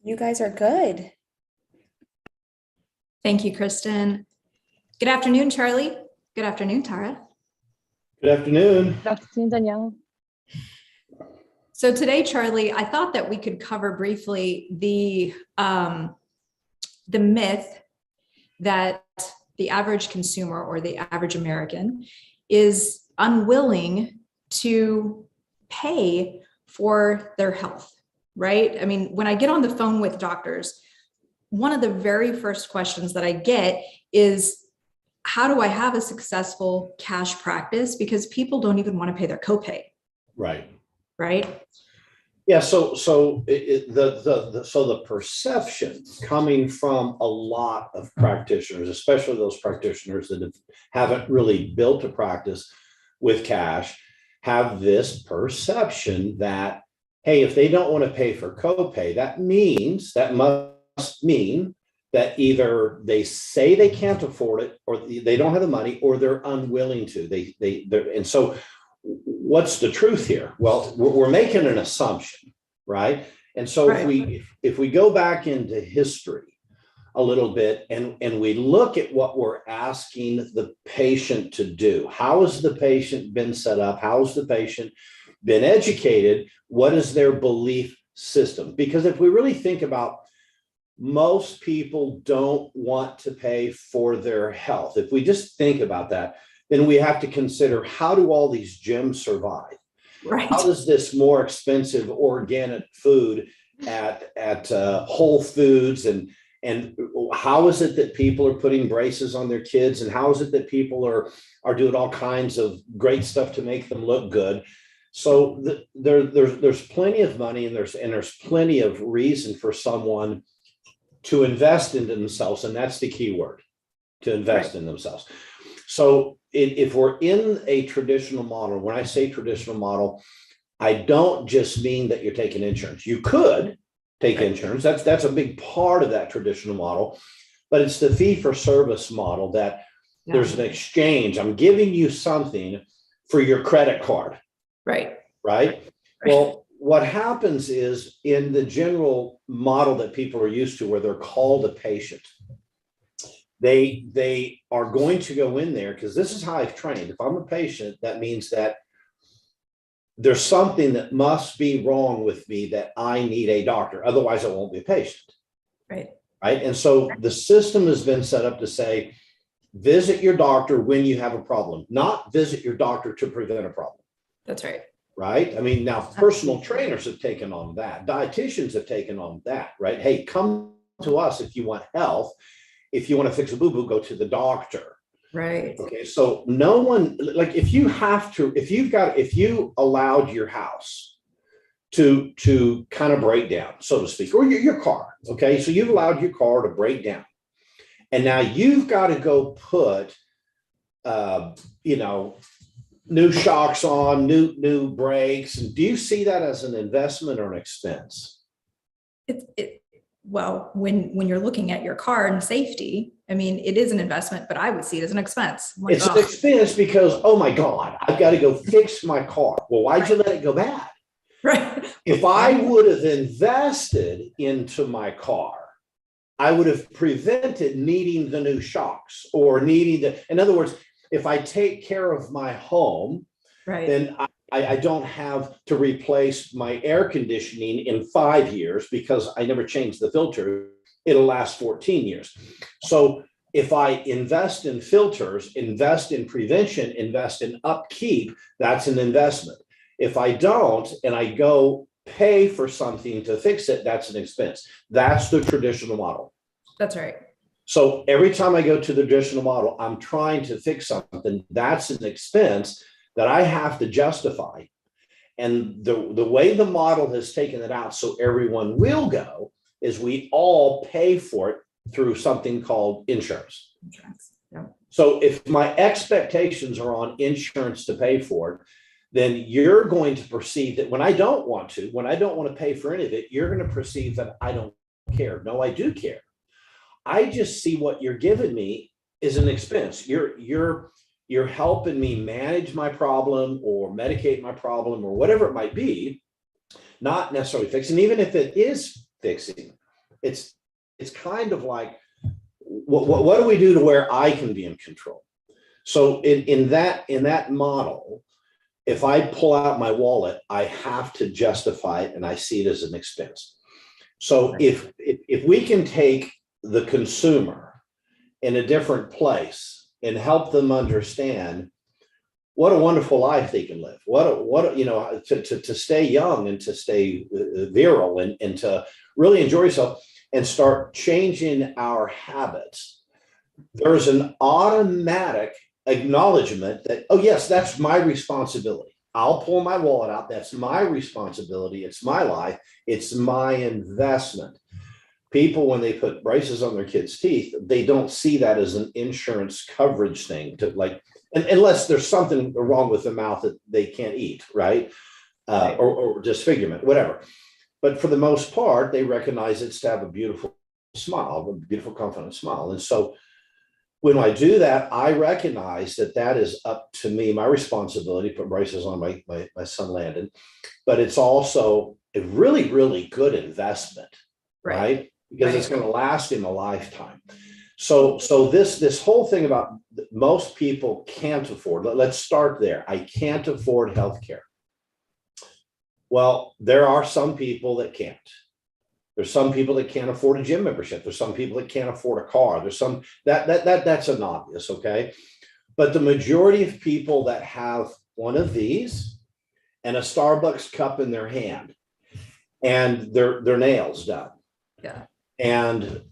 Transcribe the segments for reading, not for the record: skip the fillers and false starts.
You guys are good. Thank you, Kristen. Good afternoon, Charlie. Good afternoon, Tara. Good afternoon. Good afternoon, Danielle. So today, Charlie, I thought that we could cover briefly the myth that the average consumer or the average American is unwilling to pay for their health, right? I mean, when I get on the phone with doctors, one of the very first questions that I get is, how do I have a successful cash practice? Because people don't even want to pay their copay. Right. Right. Yeah. So the perception coming from a lot of practitioners, especially those practitioners that haven't really built a practice with cash, have this perception that, hey, if they don't want to pay for copay, that must mean that either they say they can't afford it, or they don't have the money, or they're unwilling to. And so what's the truth here? Well, we're making an assumption, right? And so Right. if we go back into history a little bit and we look at what we're asking the patient to do, how has the patient been set up? How has the patient been educated? What is their belief system? Because if we really think about, most people don't want to pay for their health. If we just think about that, then we have to consider, how do all these gyms survive? Right. How does this more expensive organic food at Whole Foods and how is it that people are putting braces on their kids, and how is it that people are doing all kinds of great stuff to make them look good? So there's plenty of money, and there's plenty of reason for someone to invest in themselves, and that's the key word, to invest in themselves. So if we're in a traditional model, when I say traditional model, I don't just mean that you're taking insurance. You could take insurance. That's a big part of that traditional model, but it's the fee for service model that there's an exchange. I'm giving you something for your credit card. Right. Well, what happens is, in the general model that people are used to, where they're called a patient, they are going to go in there, because this is how I've trained. If I'm a patient, that means that there's something that must be wrong with me, that I need a doctor. Otherwise, I won't be a patient. Right. And so the system has been set up to say, visit your doctor when you have a problem, not visit your doctor to prevent a problem. That's right. Right. I mean, now personal trainers have taken on that. Dietitians have taken on that. Right. Hey, come to us if you want health. If you want to fix a boo-boo, go to the doctor. Right. Okay. So no one, like, if you allowed your house to kind of break down, so to speak, or your car. Okay. So you've allowed your car to break down, and now you've got to go put, new shocks on, new brakes. And do you see that as an investment or an expense? Well, when you're looking at your car and safety, I mean, it is an investment, but I would see it as an expense. It's an expense because, oh my God, I've got to go fix my car. Well, why'd you let it go bad? Right. If I would have invested into my car, I would have prevented needing the new shocks, or in other words, if I take care of my home, then I don't have to replace my air conditioning in 5 years because I never changed the filter. It'll last 14 years. So if I invest in filters, invest in prevention, invest in upkeep, that's an investment. If I don't, and I go pay for something to fix it, that's an expense. That's the traditional model. That's right. So every time I go to the traditional model, I'm trying to fix something. That's an expense that I have to justify. And the way the model has taken it out so everyone will go is we all pay for it through something called insurance. Yeah. So if my expectations are on insurance to pay for it, then you're going to perceive that when I don't want to pay for any of it, you're going to perceive that I don't care. No, I do care. I just see what you're giving me is an expense. You're helping me manage my problem or medicate my problem or whatever it might be, not necessarily fixing. Even if it is fixing, it's kind of like, what do we do to where I can be in control? So in that model, if I pull out my wallet, I have to justify it, and I see it as an expense. So if we can take the consumer in a different place and help them understand what a wonderful life they can live, to stay young and to stay virile and to really enjoy yourself and start changing our habits, there's an automatic acknowledgement that, oh yes, that's my responsibility. I'll pull my wallet out. That's my responsibility. It's my life. It's my investment. People, when they put braces on their kids' teeth, they don't see that as an insurance coverage thing to like, unless there's something wrong with the mouth that they can't eat, right? Or disfigurement, whatever. But for the most part, they recognize it's to have a beautiful smile, a beautiful, confident smile. And so when I do that, I recognize that is up to me, my responsibility to put braces on my son Landon. But it's also a really, really good investment, right? Because it's going to last him a lifetime. So this whole thing about most people can't afford, let's start there. I can't afford healthcare. Well, there are some people that can't. There's some people that can't afford a gym membership. There's some people that can't afford a car. There's some that's an obvious, okay? But the majority of people that have one of these and a Starbucks cup in their hand and their nails done, and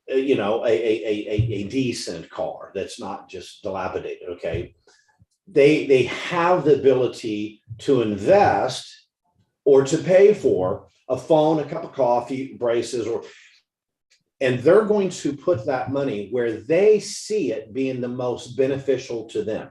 a decent car that's not just dilapidated, okay? They have the ability to invest or to pay for a phone, a cup of coffee, braces, and they're going to put that money where they see it being the most beneficial to them.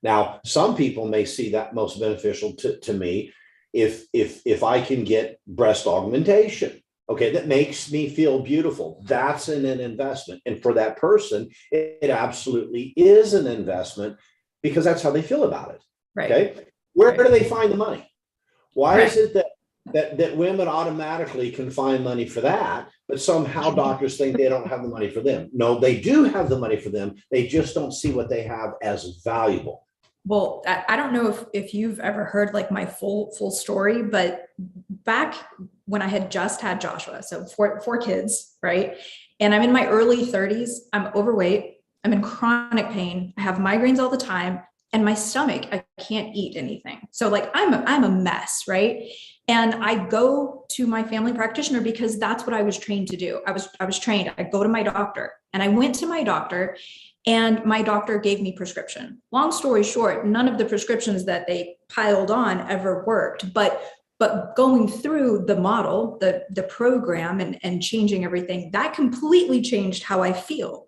Now, some people may see that most beneficial to me if I can get breast augmentation. Okay, that makes me feel beautiful. That's an investment. And for that person, it absolutely is an investment because that's how they feel about it. Right. Okay. Where do they find the money? Why is it that women automatically can find money for that, but somehow doctors think they don't have the money for them? No, they do have the money for them. They just don't see what they have as valuable. Well, I don't know if you've ever heard like my full story, but back when I had just had Joshua, so four kids, right? And I'm in my early 30s, I'm overweight, I'm in chronic pain, I have migraines all the time, and my stomach, I can't eat anything. So like I'm a mess, right? And I go to my family practitioner because that's what I was trained to do. I was trained, I go to my doctor, and I went to my doctor, and my doctor gave me prescription. Long story short, none of the prescriptions that they piled on ever worked, but going through the model, the program and changing everything, that completely changed how I feel.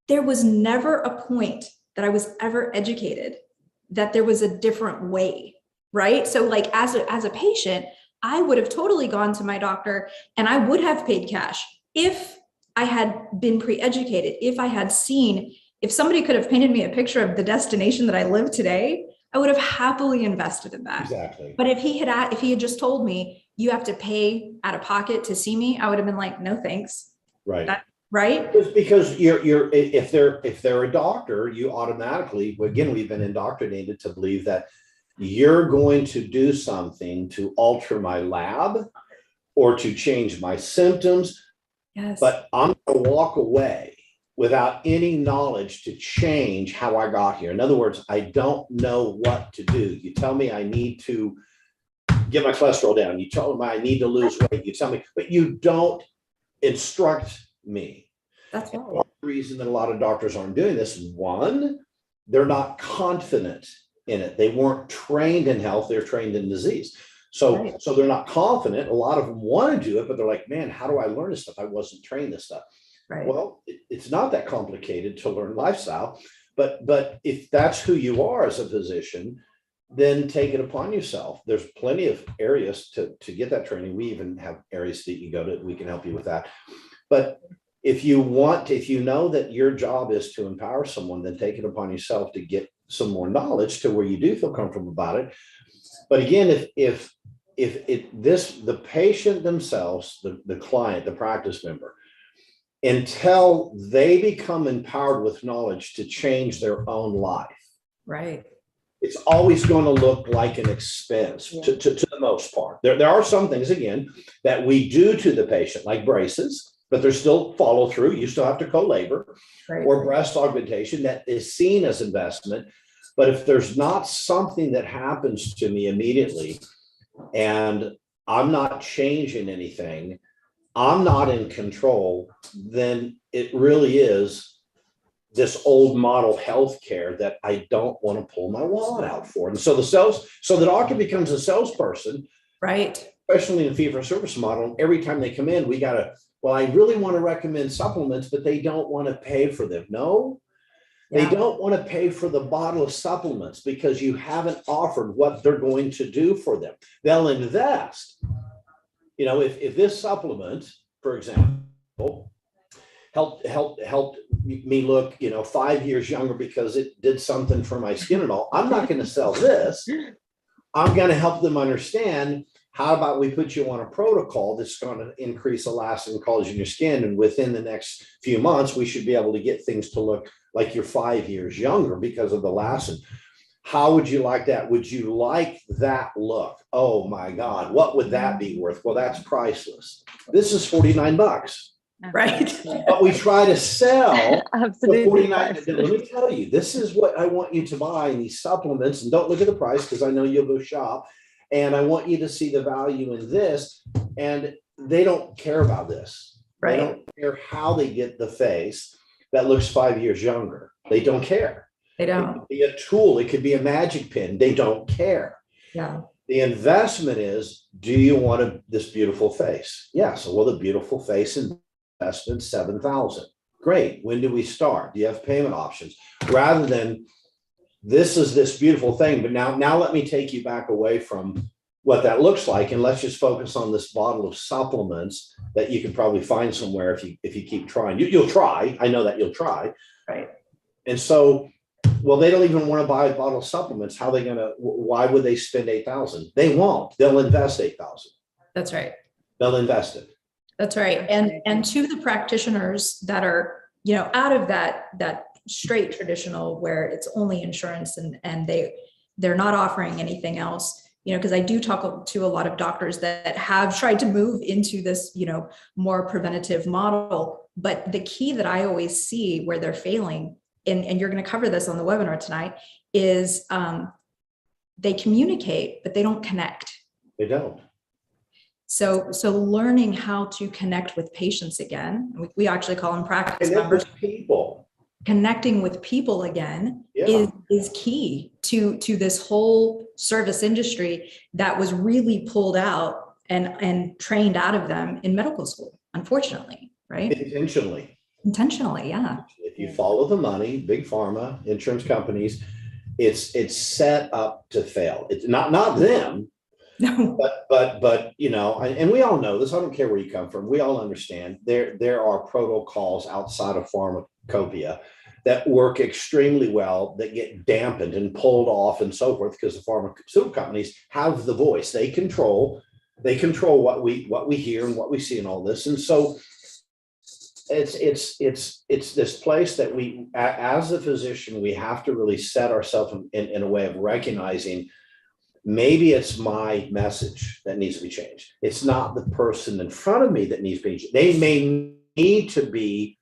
There was never a point that I was ever educated that there was a different way, right? So like as a patient, I would have totally gone to my doctor and I would have paid cash if I had been pre-educated, if I had seen, if somebody could have painted me a picture of the destination that I live today, I would have happily invested in that. Exactly. But if he had just told me you have to pay out of pocket to see me, I would have been like, no, thanks. Right. Right. Because if they're a doctor, you automatically, again, we've been indoctrinated to believe that you're going to do something to alter my lab or to change my symptoms. Yes. But I'm going to walk away without any knowledge to change how I got here. In other words, I don't know what to do. You tell me I need to get my cholesterol down. You tell me I need to lose weight. You tell me, but you don't instruct me. That's right. One reason that a lot of doctors aren't doing this, one, they're not confident in it. They weren't trained in health, they're trained in disease. So they're not confident. A lot of them want to do it, but they're like, man, how do I learn this stuff? I wasn't trained this stuff. Right. Well, it's not that complicated to learn lifestyle, but if that's who you are as a physician, then take it upon yourself. There's plenty of areas to get that training. We even have areas that you go to, we can help you with that. But if you know that your job is to empower someone, then take it upon yourself to get some more knowledge to where you do feel comfortable about it. But again, if the patient themselves, the client, the practice member, until they become empowered with knowledge to change their own life, Right. it's always going to look like an expense to the most part. There are some things, again, that we do to the patient, like braces, but there's still follow through. You still have to co-labor, Right. or breast augmentation that is seen as investment. But if there's not something that happens to me immediately and I'm not changing anything, I'm not in control, then it really is this old model healthcare that I don't want to pull my wallet out for. And so the doctor becomes a salesperson, Right. especially in the fee-for-service model. Every time they come in, well, I really want to recommend supplements, but they don't want to pay for them. No, they don't want to pay for the bottle of supplements because you haven't offered what they're going to do for them. They'll invest. If this supplement, for example, helped me look, 5 years younger because it did something for my skin and all, I'm not going to sell this. I'm going to help them understand, how about we put you on a protocol that's going to increase elastin and collagen in your skin, and within the next few months, we should be able to get things to look like you're 5 years younger because of the elastin. How would you like that? Would you like that look? Oh my God, what would that be worth? Well, that's priceless. This is $49. Right. But we try to sell Absolutely. the 49. Let me tell you, this is what I want you to buy in these supplements. And don't look at the price, because I know you'll go shop. And I want you to see the value in this. And they don't care about this. Right. They don't care how they get the face that looks 5 years younger. They don't care. They It don't. could be a tool. It could be a magic pen. They don't care. Yeah. The investment is, do you want this beautiful face? Yes. Well, the beautiful face investment, $7,000. Great. When do we start? Do you have payment options? Rather than, this is this beautiful thing, but now let me take you back away from what that looks like, and let's just focus on this bottle of supplements that you can probably find somewhere if you keep trying. You'll try. I know that you'll try. Right. And so, well, they don't even want to buy a bottle of supplements. How are they going to? Why would they spend $8,000? They won't. They'll invest $8,000. That's right. They'll invest it. That's right. And to the practitioners that are, out of that straight traditional where it's only insurance and they're not offering anything else, because I do talk to a lot of doctors that have tried to move into this, more preventative model. But the key that I always see where they're failing, and you're going to cover this on the webinar tonight, is they communicate, but they don't connect. They don't. So learning how to connect with patients again, we actually call them practice members. People. Connecting with people again Yeah. is key to this whole service industry that was really pulled out and trained out of them in medical school, unfortunately, right? Intentionally, yeah. If you follow the money, big pharma, insurance companies, it's set up to fail. It's not them. No. But and we all know this. I don't care where you come from. We all understand there are protocols outside of pharmacopoeia that work extremely well, that get dampened and pulled off and so forth, because the pharmaceutical companies have the voice. They control what we hear and what we see and all this. And so it's this place that we, as a physician, we have to really set ourselves in a way of recognizing, maybe it's my message that needs to be changed. It's not the person in front of me that needs to be changed. They may need to be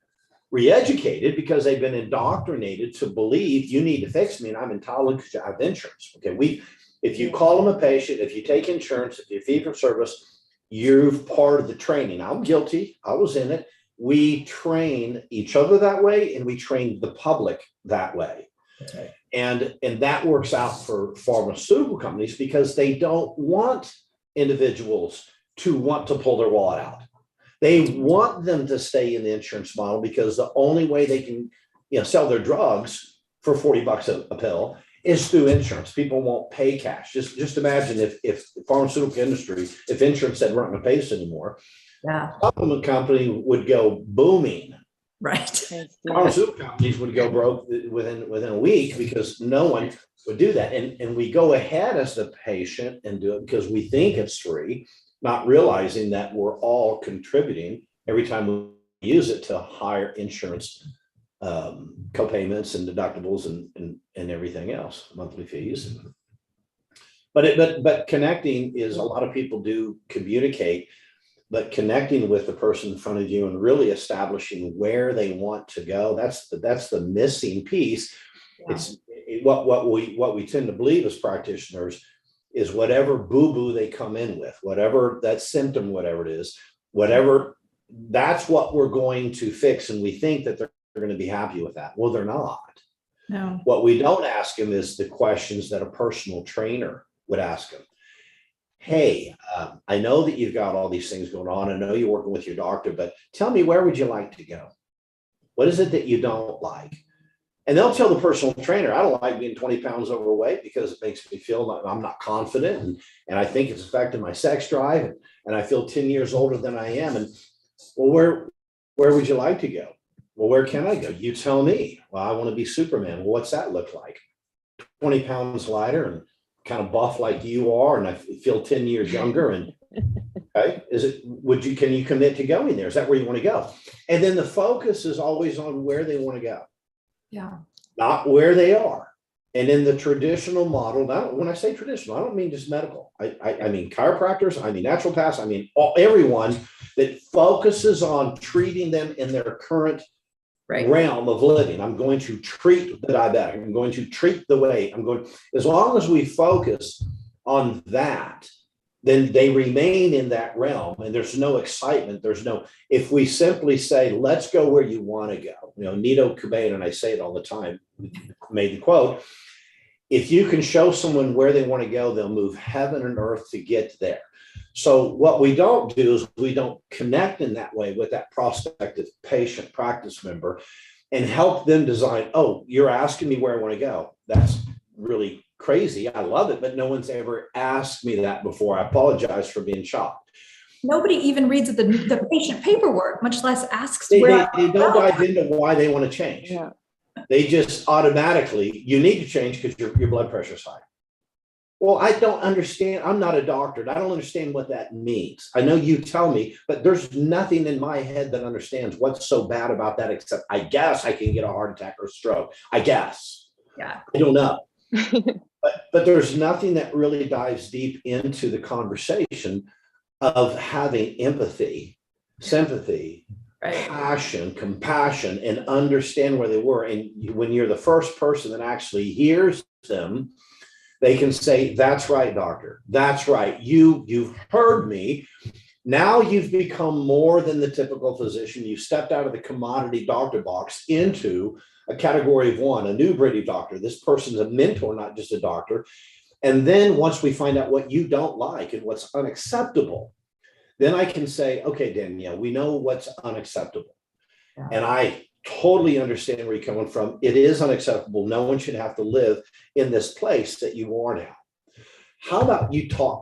re-educated because they've been indoctrinated to believe you need to fix me and I'm entitled because I have insurance. Okay, if you call them a patient, if you take insurance, if you fee for service, you're part of the training. I'm guilty. I was in it. We train each other that way, and we train the public that way. Okay. And that works out for pharmaceutical companies because they don't want individuals to want to pull their wallet out. They want them to stay in the insurance model because the only way they can, sell their drugs for $40 a pill is through insurance. People won't pay cash. Just imagine if the pharmaceutical industry, if insurance said we're not going to pay us anymore, Yeah. supplement company would go booming. Right. Pharmaceutical companies would go broke within a week because no one would do that. And we go ahead as the patient and do it because we think it's free, not realizing that we're all contributing every time we use it to higher insurance co-payments and deductibles and everything else, monthly fees. But connecting is, a lot of people do communicate, but connecting with the person in front of you and really establishing where they want to go, that's the missing piece. Yeah. It's what we tend to believe as practitioners is whatever boo-boo they come in with, whatever that symptom, whatever it is, whatever, that's what we're going to fix. And we think that they're going to be happy with that. Well, they're not. No. What we don't ask them is the questions that a personal trainer would ask them. Hey, I know that you've got all these things going on. I know you're working with your doctor, but tell me, where would you like to go? What is it that you don't like? And they'll tell the personal trainer, I don't like being 20 pounds overweight because it makes me feel like I'm not confident. And I think it's affecting my sex drive. And I feel 10 years older than I am. And well, where would you like to go? Well, where can I go? You tell me. Well, I want to be Superman. Well, what's that look like? 20 pounds lighter and kind of buff like you are, and I feel 10 years younger. And okay, can you commit to going there? Is that where you want to go? And then the focus is always on where they want to go. Yeah. Not where they are. And in the traditional model, now when I say traditional, I don't mean just medical. I mean chiropractors, I mean naturopaths, I mean everyone that focuses on treating them in their current realm of living. I'm going to treat the diabetic. I'm going to treat the weight. As long as we focus on that, then they remain in that realm and there's no excitement. If we simply say, let's go where you want to go, Nito Cobain, and I say it all the time, made the quote, if you can show someone where they want to go, they'll move heaven and earth to get there. So what we don't do is we don't connect in that way with that prospective patient practice member and help them design, oh, you're asking me where I want to go. That's really crazy. I love it, but no one's ever asked me that before. I apologize for being shocked. Nobody even reads the patient paperwork, much less asks they don't dive into why they want to change. Yeah. They just automatically, you need to change because your blood pressure is high. Well, I don't understand. I'm not a doctor. I don't understand what that means. I know you tell me, but there's nothing in my head that understands what's so bad about that, except I guess I can get a heart attack or stroke. I guess. Yeah. I don't know. but there's nothing that really dives deep into the conversation of having empathy, sympathy, passion, compassion, and understand where they were. And when you're the first person that actually hears them, they can say, that's right, doctor. That's right. You've heard me. Now you've become more than the typical physician. You stepped out of the commodity doctor box into a category of one, a new breed of doctor. This person's a mentor, not just a doctor. And then once we find out what you don't like and what's unacceptable, then I can say, okay, Danielle, we know what's unacceptable. Yeah. And I totally understand where you're coming from. It is unacceptable. No one should have to live in this place that you are now. How about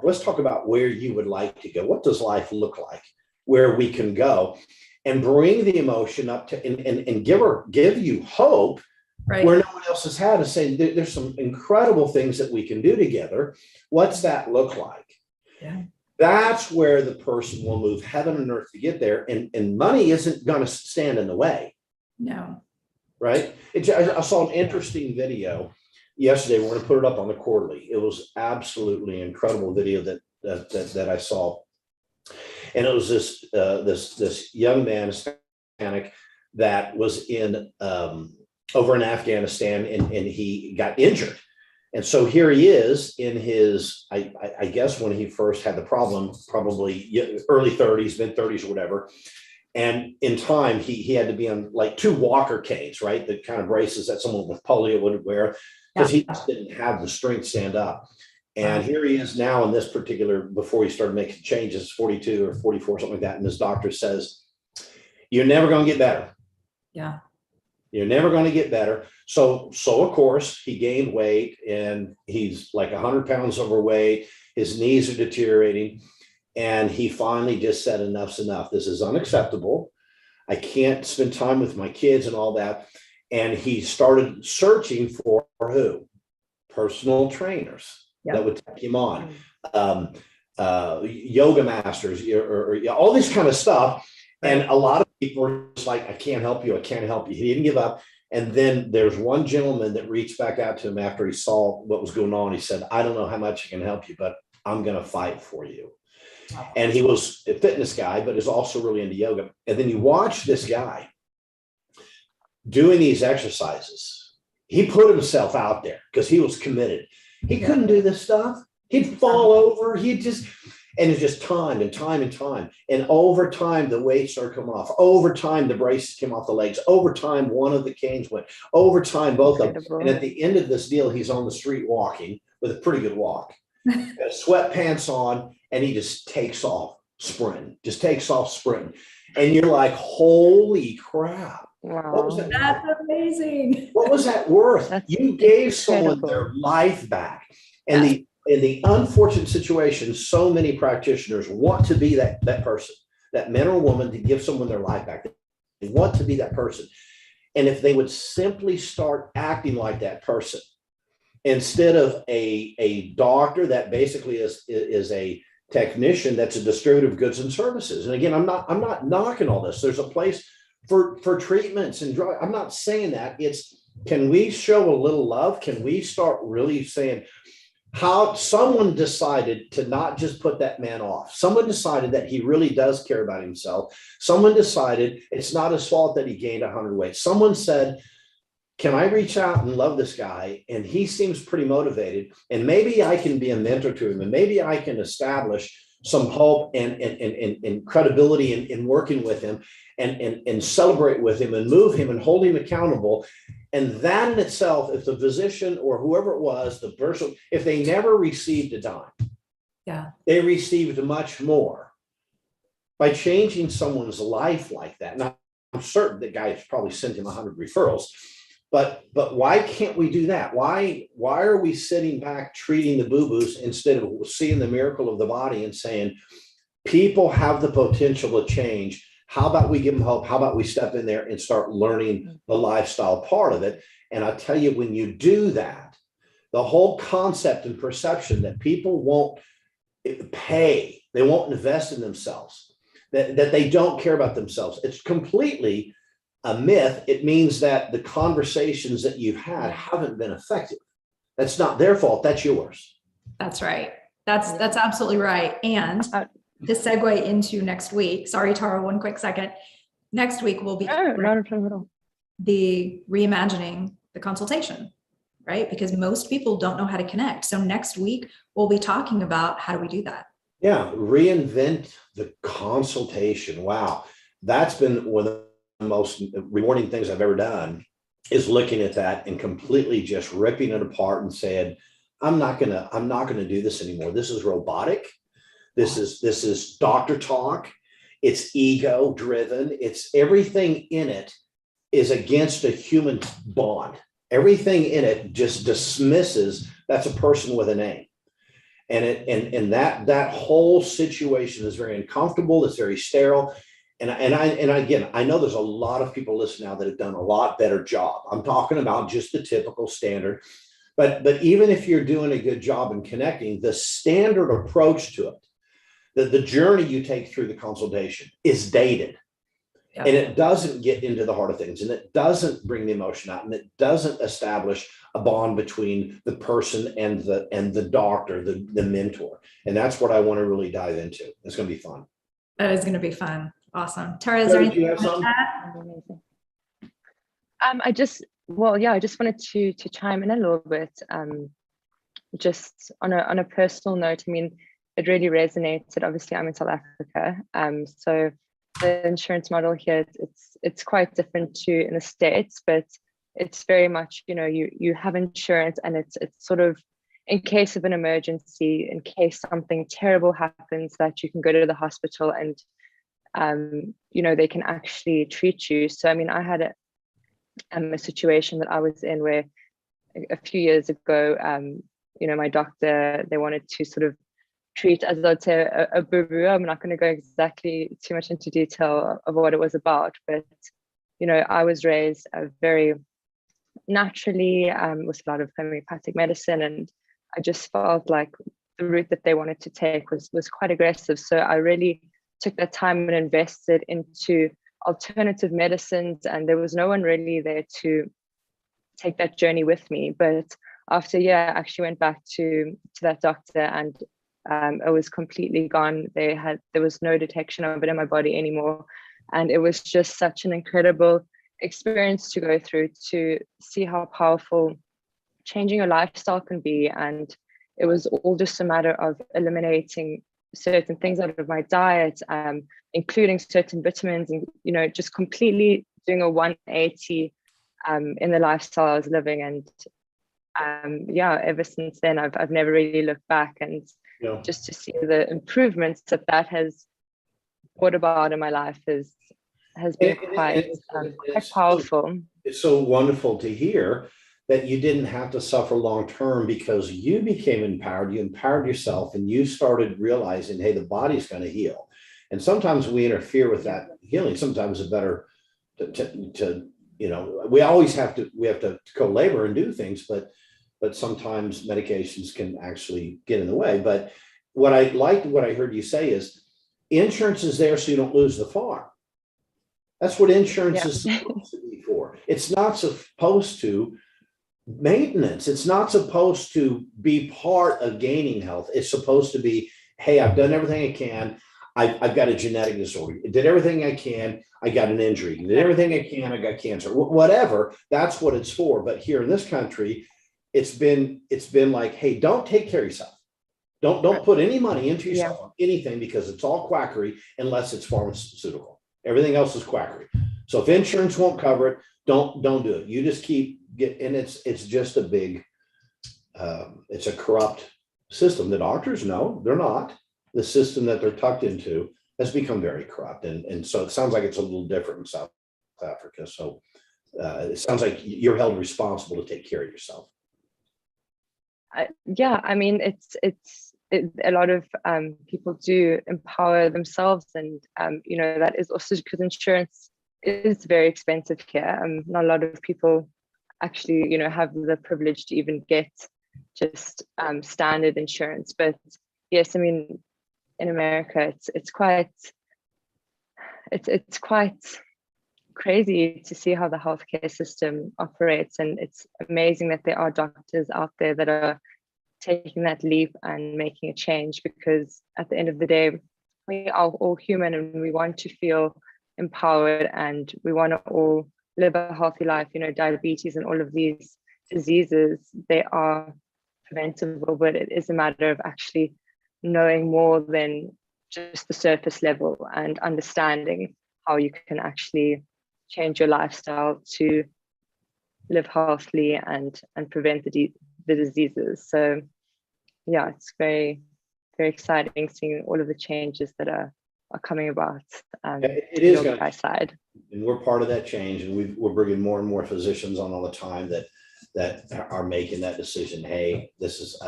let's talk about where you would like to go. What does life look like? Where we can go and bring the emotion up to and give you hope where no one else has had, to say there's some incredible things that we can do together. What's that look like? Yeah. That's where the person will move heaven and earth to get there. And money isn't going to stand in the way. No. Right. I saw an interesting video yesterday. We're going to put it up on the quarterly. It was absolutely incredible video that I saw. And it was this young man, Hispanic, that was over in Afghanistan and he got injured. And so here he is in his, I guess when he first had the problem, probably early 30s, mid 30s or whatever. And in time, he had to be on like 2 walker canes, right? The kind of braces that someone with polio would wear, because he just didn't have the strength to stand up. And here he is now in this particular, before he started making changes, 42 or 44, something like that. And his doctor says, you're never going to get better. Yeah. You're never going to get better. So of course, he gained weight and he's like 100 pounds overweight. His knees are deteriorating. And he finally just said, enough's enough. This is unacceptable. I can't spend time with my kids and all that. And he started searching for who? Personal trainers that would take him on, yoga masters, or all this kind of stuff. And a lot of people were just like, I can't help you. I can't help you. He didn't give up. And then there's one gentleman that reached back out to him after he saw what was going on. He said, I don't know how much I can help you, but I'm going to fight for you. And he was a fitness guy, but is also really into yoga. And then you watch this guy doing these exercises. He put himself out there because he was committed. He couldn't do this stuff. He'd fall over. And it's just time and time and time. And over time, the weights started coming off. Over time, the braces came off the legs. Over time, one of the canes went. Over time, both of them. And at the end of this deal, he's on the street walking with a pretty good walk. Sweatpants on, and he just takes off sprinting. And you're like, holy crap. Wow. What was that? That's amazing. What was that worth? You gave someone their life back. And the unfortunate situation, so many practitioners want to be that person, that man or woman, to give someone their life back. They want to be that person. And if they would simply start acting like that person, instead of a doctor that basically is a technician that's a distributor of goods and services. And again, I'm not knocking all this. There's a place for treatments and drugs. I'm not saying that. It's, can we show a little love? Can we start really saying how someone decided to not just put that man off? Someone decided that he really does care about himself. Someone decided it's not his fault that he gained 100 weight. Someone said, can I reach out and love this guy? And he seems pretty motivated. And maybe I can be a mentor to him. And maybe I can establish some hope and credibility in working with him and celebrate with him and move him and hold him accountable. And that in itself, if the physician or whoever it was, the person, if they never received a dime, they received much more by changing someone's life like that. Now, I'm certain that guys probably sent him 100 referrals. But why can't we do that? Why are we sitting back treating the boo-boos instead of seeing the miracle of the body and saying, people have the potential to change. How about we give them hope? How about we step in there and start learning the lifestyle part of it? And I tell you, when you do that, the whole concept and perception that people won't pay, they won't invest in themselves, that they don't care about themselves, it's completely a myth. It means that the conversations that you've had haven't been effective. That's not their fault. That's yours. That's right. That's absolutely right. And to segue into next week, sorry, Tara, one quick second. Next week we'll be the reimagining the consultation, right? Because most people don't know how to connect. So next week we'll be talking about how do we do that? Yeah, reinvent the consultation. Wow, that's been one of the most rewarding things I've ever done, is looking at that and completely just ripping it apart and saying, I'm not gonna do this anymore. This is robotic. This is doctor talk. It's ego driven. It's everything in it is against a human bond. Everything in it just dismisses that's a person with a name. And that whole situation is very uncomfortable. It's very sterile. And again, I know there's a lot of people listening now that have done a lot better job. I'm talking about just the typical standard, but even if you're doing a good job in connecting, the standard approach to it, the journey you take through the consultation is dated. And it doesn't get into the heart of things, and it doesn't bring the emotion out, and it doesn't establish a bond between the person and the doctor, the mentor. And that's what I want to really dive into. It's going to be fun. That is going to be fun. Awesome. Tara, is there anything you have something? I just wanted to chime in a little bit. Just on a personal note, I mean, it really resonated. Obviously, I'm in South Africa, so the insurance model here, it's quite different to in the States, but it's very much, you have insurance, and it's sort of in case of an emergency, in case something terrible happens, that you can go to the hospital and they can actually treat you. So I mean, I had a situation that I was in where a few years ago, my doctor, they wanted to sort of treat as I'd say a boo-boo. I'm not going to go exactly too much into detail of what it was about, but I was raised very naturally with a lot of homeopathic medicine, and I just felt like the route that they wanted to take was quite aggressive. So I really took that time and invested into alternative medicines, and there was no one really there to take that journey with me. But after a year, I actually went back to that doctor, and it was completely gone. There was no detection of it in my body anymore, and it was just such an incredible experience to go through, to see how powerful changing your lifestyle can be. And it was all just a matter of eliminating certain things out of my diet, including certain vitamins, and just completely doing a 180 in the lifestyle I was living. And ever since then, I've never really looked back. And just to see the improvements that has brought about in my life has been quite powerful. It's so wonderful to hear that you didn't have to suffer long term, because you became empowered, you empowered yourself, and you started realizing, hey, the body's going to heal. And sometimes we interfere with that healing. Sometimes it's better to we have to co-labor and do things, but sometimes medications can actually get in the way. But what I heard you say is insurance is there so you don't lose the farm. That's what insurance is supposed to be for. It's not supposed to maintenance. It's not supposed to be part of gaining health. It's supposed to be, hey, I've done everything I can. I've got a genetic disorder. I did everything I can. I got an injury. I did everything I can. I got cancer. Whatever. That's what it's for. But here in this country, it's been like, hey, don't take care of yourself. Don't put any money into yourself on anything, because it's all quackery unless it's pharmaceutical. Everything else is quackery. So if insurance won't cover it, don't do it. You just and it's just a big, it's a corrupt system. The doctors know they're not. The system that they're tucked into has become very corrupt. And so it sounds like it's a little different in South Africa. So it sounds like you're held responsible to take care of yourself. I mean, a lot of people do empower themselves, and that is also because insurance is very expensive here. Not a lot of people actually have the privilege to even get just standard insurance. But yes, I mean, in America, it's quite crazy to see how the healthcare system operates, and it's amazing that there are doctors out there that are taking that leap and making a change, because at the end of the day, we are all human and we want to feel empowered, and we want to all live a healthy life. Diabetes and all of these diseases, they are preventable, but it is a matter of actually knowing more than just the surface level, and understanding how you can actually change your lifestyle to live healthily and prevent the diseases. So it's very, very exciting seeing all of the changes that are coming about. It is side by side, and we're part of that change, and we're bringing more and more physicians on all the time that are making that decision. Hey, this is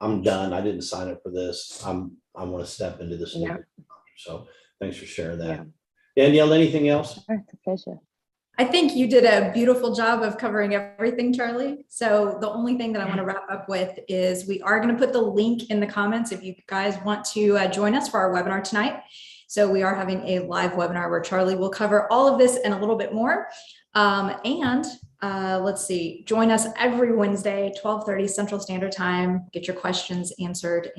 I'm done. I didn't sign up for this. I want to step into this. So thanks for sharing that. Danielle, anything else? It's a pleasure. I think you did a beautiful job of covering everything, Charlie. So the only thing that I want to wrap up with is we are going to put the link in the comments if you guys want to join us for our webinar tonight. So we are having a live webinar where Charlie will cover all of this and a little bit more. Let's see, join us every Wednesday, 12:30 Central Standard Time. Get your questions answered.